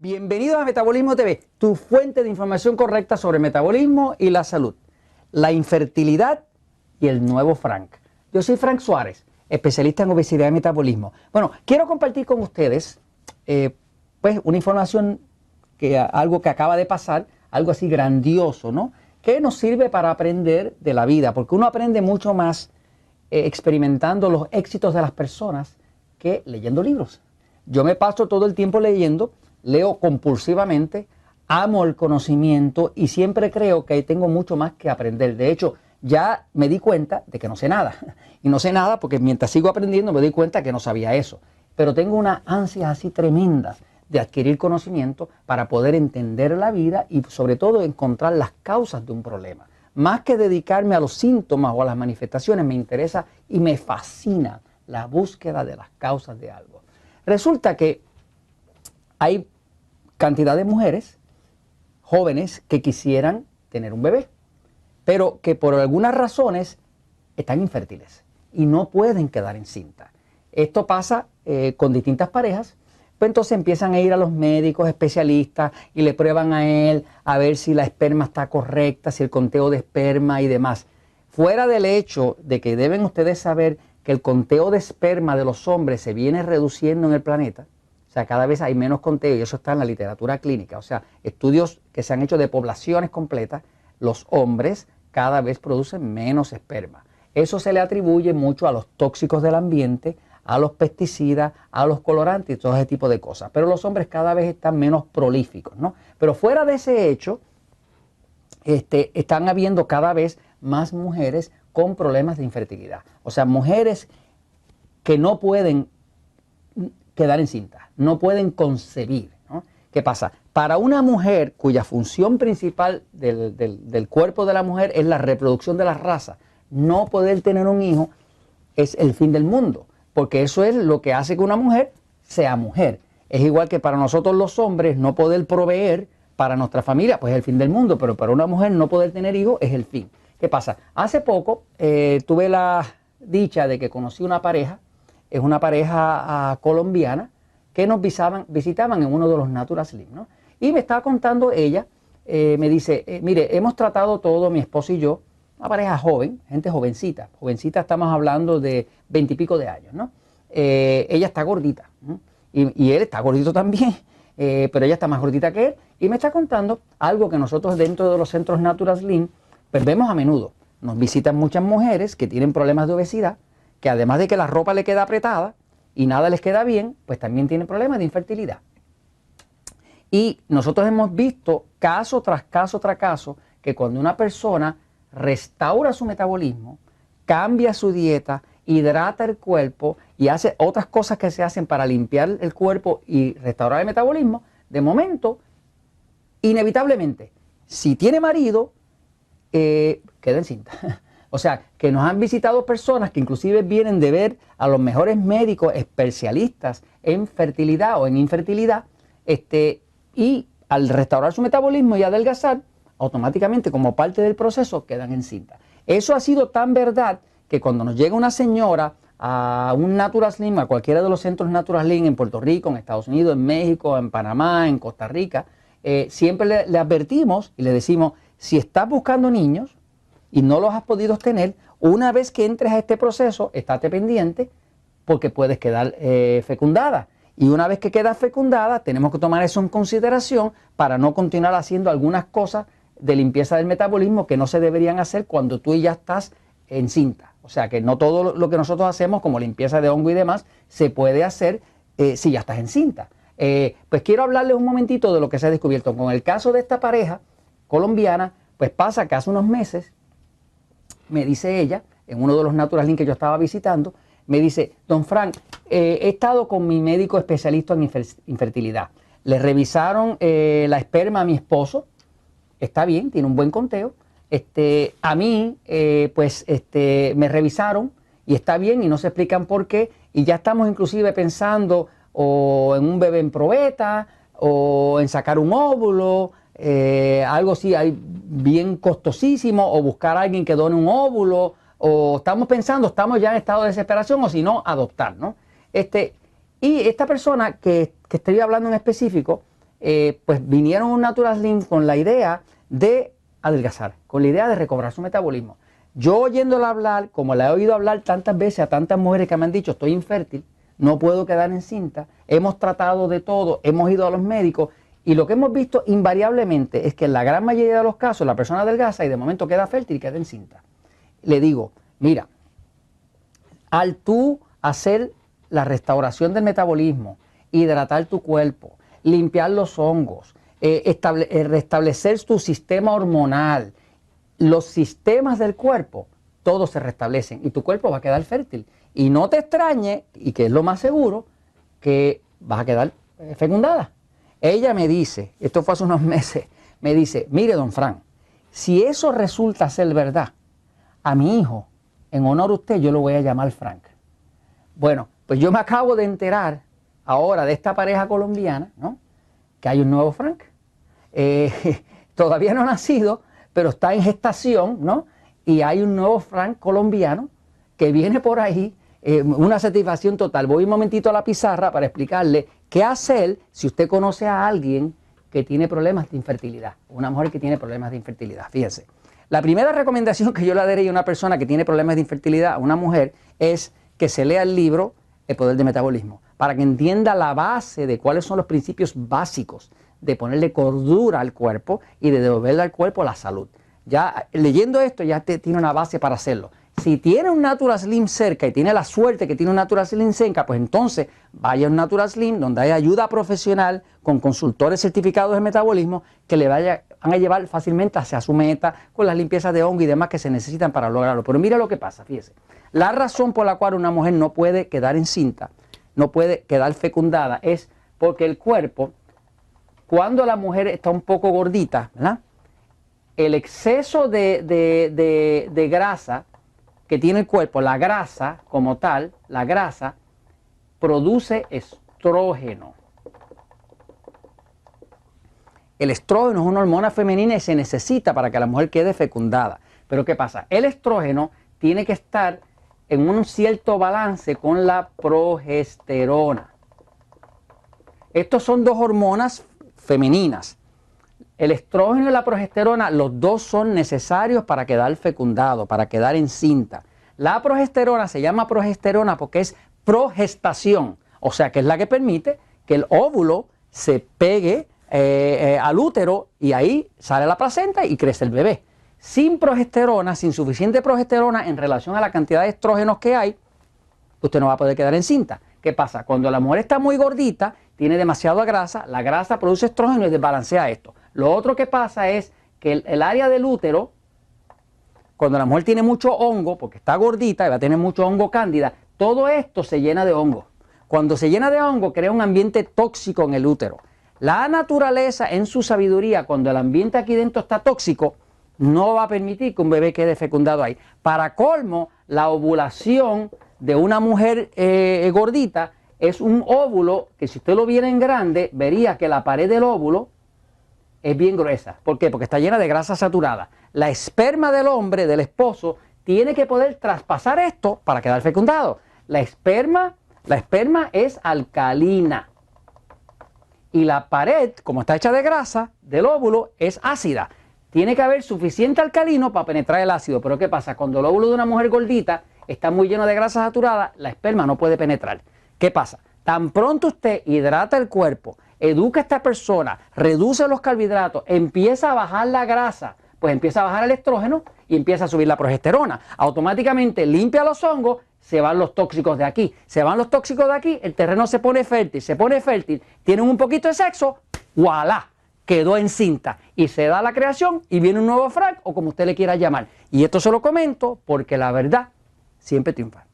Bienvenidos a Metabolismo TV, tu fuente de información correcta sobre el metabolismo y la salud, la infertilidad y el nuevo Frank. Yo soy Frank Suárez, especialista en obesidad y metabolismo. Bueno, quiero compartir con ustedes pues una información, algo que acaba de pasar, algo así grandioso, ¿no? Que nos sirve para aprender de la vida, porque uno aprende mucho más experimentando los éxitos de las personas que leyendo libros. Yo me paso todo el tiempo leyendo. Leo compulsivamente, amo el conocimiento y siempre creo que tengo mucho más que aprender. De hecho, ya me di cuenta de que no sé nada. Y no sé nada porque mientras sigo aprendiendo me doy cuenta que no sabía eso. Pero tengo unas ansias así tremendas de adquirir conocimiento para poder entender la vida y sobre todo encontrar las causas de un problema. Más que dedicarme a los síntomas o a las manifestaciones, me interesa y me fascina la búsqueda de las causas de algo. Resulta que hay cantidad de mujeres jóvenes que quisieran tener un bebé, pero que por algunas razones están infértiles y no pueden quedar encinta. Esto pasa con distintas parejas, pues entonces empiezan a ir a los médicos especialistas y le prueban a él a ver si la esperma está correcta, si el conteo de esperma y demás. Fuera del hecho de que deben ustedes saber que el conteo de esperma de los hombres se viene reduciendo en el planeta. O sea, cada vez hay menos conteo y eso está en la literatura clínica. O sea, estudios que se han hecho de poblaciones completas, los hombres cada vez producen menos esperma. Eso se le atribuye mucho a los tóxicos del ambiente, a los pesticidas, a los colorantes y todo ese tipo de cosas. Pero los hombres cada vez están menos prolíficos, ¿no? Pero fuera de ese hecho, están habiendo cada vez más mujeres con problemas de infertilidad. O sea, mujeres que no pueden quedar encinta, no pueden concebir, ¿no? ¿Qué pasa? Para una mujer cuya función principal del cuerpo de la mujer es la reproducción de la raza, no poder tener un hijo es el fin del mundo, porque eso es lo que hace que una mujer sea mujer. Es igual que para nosotros los hombres no poder proveer para nuestra familia, pues es el fin del mundo, pero para una mujer no poder tener hijos es el fin. ¿Qué pasa? Hace poco tuve la dicha de que conocí una pareja. Es una pareja colombiana que nos visitaban en uno de los Natural Slim, ¿no? Y me estaba contando ella, me dice, mire, hemos tratado todo, mi esposo y yo, una pareja joven, gente jovencita, estamos hablando de 20 y pico de años, ¿no? Ella está gordita, ¿no? Y él está gordito también, pero ella está más gordita que él, y me está contando algo que nosotros dentro de los centros Natural Slim, pues vemos a menudo. Nos visitan muchas mujeres que tienen problemas de obesidad, que además de que la ropa le queda apretada y nada les queda bien, pues también tienen problemas de infertilidad. Y nosotros hemos visto caso tras caso tras caso que cuando una persona restaura su metabolismo, cambia su dieta, hidrata el cuerpo y hace otras cosas que se hacen para limpiar el cuerpo y restaurar el metabolismo, de momento, inevitablemente, si tiene marido, queda encinta. O sea, que nos han visitado personas que inclusive vienen de ver a los mejores médicos especialistas en fertilidad o en infertilidad, y al restaurar su metabolismo y adelgazar, automáticamente como parte del proceso quedan encintas. Eso ha sido tan verdad que cuando nos llega una señora a un Natural Slim, a cualquiera de los centros Natural Slim en Puerto Rico, en Estados Unidos, en México, en Panamá, en Costa Rica, siempre le advertimos y le decimos, si estás buscando niños, y no los has podido tener, una vez que entres a este proceso, estate pendiente porque puedes quedar fecundada. Y una vez que quedas fecundada, tenemos que tomar eso en consideración para no continuar haciendo algunas cosas de limpieza del metabolismo que no se deberían hacer cuando tú ya estás encinta. O sea que no todo lo que nosotros hacemos, como limpieza de hongo y demás, se puede hacer si ya estás encinta. Pues quiero hablarles un momentito de lo que se ha descubierto. Con el caso de esta pareja colombiana, pues pasa que hace unos meses, me dice ella, en uno de los Natural Slim que yo estaba visitando, me dice, don Frank, he estado con mi médico especialista en infertilidad. Le revisaron la esperma a mi esposo, está bien, tiene un buen conteo. A mí, me revisaron y está bien y no se explican por qué. Y ya estamos inclusive pensando o en un bebé en probeta o en sacar un óvulo, algo así bien costosísimo, o buscar a alguien que done un óvulo, o estamos ya en estado de desesperación, o si no, adoptar, ¿no? Y esta persona que estoy hablando en específico, pues vinieron un Natural Slim con la idea de adelgazar, con la idea de recobrar su metabolismo. Yo oyéndola hablar, como la he oído hablar tantas veces a tantas mujeres que me han dicho estoy infértil, no puedo quedar encinta, hemos tratado de todo, hemos ido a los médicos y lo que hemos visto invariablemente es que en la gran mayoría de los casos la persona adelgaza y de momento queda fértil y queda encinta. Le digo, mira, al tú hacer la restauración del metabolismo, hidratar tu cuerpo, limpiar los hongos, restablecer tu sistema hormonal, los sistemas del cuerpo, todos se restablecen y tu cuerpo va a quedar fértil. Y no te extrañe, y que es lo más seguro, que vas a quedar fecundada. Ella me dice, esto fue hace unos meses, me dice, mire don Fran, si eso resulta ser verdad, a mi hijo, en honor a usted, yo lo voy a llamar Frank. Bueno, pues yo me acabo de enterar ahora de esta pareja colombiana, ¿no?, que hay un nuevo Frank. Todavía no ha nacido, pero está en gestación, ¿no? Y hay un nuevo Frank colombiano que viene por ahí, una satisfacción total. Voy un momentito a la pizarra para explicarle qué hacer si usted conoce a alguien que tiene problemas de infertilidad, una mujer que tiene problemas de infertilidad. Fíjense, la primera recomendación que yo le daría a una persona que tiene problemas de infertilidad, a una mujer, es que se lea el libro El Poder del Metabolismo, para que entienda la base de cuáles son los principios básicos de ponerle cordura al cuerpo y de devolverle al cuerpo la salud. Ya leyendo esto ya tiene una base para hacerlo. Si tiene un Natural Slim cerca y tiene la suerte que tiene un Natural Slim cerca, pues entonces vaya a un Natural Slim donde hay ayuda profesional con consultores certificados de metabolismo que le van a llevar fácilmente hacia su meta con las limpiezas de hongo y demás que se necesitan para lograrlo. Pero mira lo que pasa, fíjese. La razón por la cual una mujer no puede quedar encinta, no puede quedar fecundada, es porque el cuerpo, cuando la mujer está un poco gordita, ¿verdad?, el exceso de grasa que tiene el cuerpo, la grasa como tal, la grasa produce estrógeno. El estrógeno es una hormona femenina y se necesita para que la mujer quede fecundada. Pero ¿qué pasa? El estrógeno tiene que estar en un cierto balance con la progesterona. Estos son dos hormonas femeninas. El estrógeno y la progesterona, los dos son necesarios para quedar fecundado, para quedar encinta. La progesterona se llama progesterona porque es progestación, o sea que es la que permite que el óvulo se pegue al útero y ahí sale la placenta y crece el bebé. Sin progesterona, sin suficiente progesterona en relación a la cantidad de estrógenos que hay, usted no va a poder quedar encinta. ¿Qué pasa? Cuando la mujer está muy gordita, tiene demasiada grasa, la grasa produce estrógeno y desbalancea esto. Lo otro que pasa es que el área del útero, cuando la mujer tiene mucho hongo, porque está gordita y va a tener mucho hongo cándida, todo esto se llena de hongo. Cuando se llena de hongo, crea un ambiente tóxico en el útero. La naturaleza, en su sabiduría, cuando el ambiente aquí dentro está tóxico, no va a permitir que un bebé quede fecundado ahí. Para colmo, la ovulación de una mujer gordita es un óvulo que si usted lo viera en grande, vería que la pared del óvulo es bien gruesa. ¿Por qué? Porque está llena de grasa saturada. La esperma del hombre, del esposo, tiene que poder traspasar esto para quedar fecundado. La esperma es alcalina. Y la pared, como está hecha de grasa, del óvulo, es ácida. Tiene que haber suficiente alcalino para penetrar el ácido. Pero ¿qué pasa? Cuando el óvulo de una mujer gordita está muy lleno de grasa saturada, la esperma no puede penetrar. ¿Qué pasa? Tan pronto usted hidrata el cuerpo, educa a esta persona, reduce los carbohidratos, empieza a bajar la grasa, pues empieza a bajar el estrógeno y empieza a subir la progesterona. Automáticamente limpia los hongos, se van los tóxicos de aquí. Se van los tóxicos de aquí, el terreno se pone fértil, tienen un poquito de sexo, ¡voilá! Quedó encinta y se da la creación y viene un nuevo Frank o como usted le quiera llamar. Y esto se lo comento porque la verdad siempre triunfa.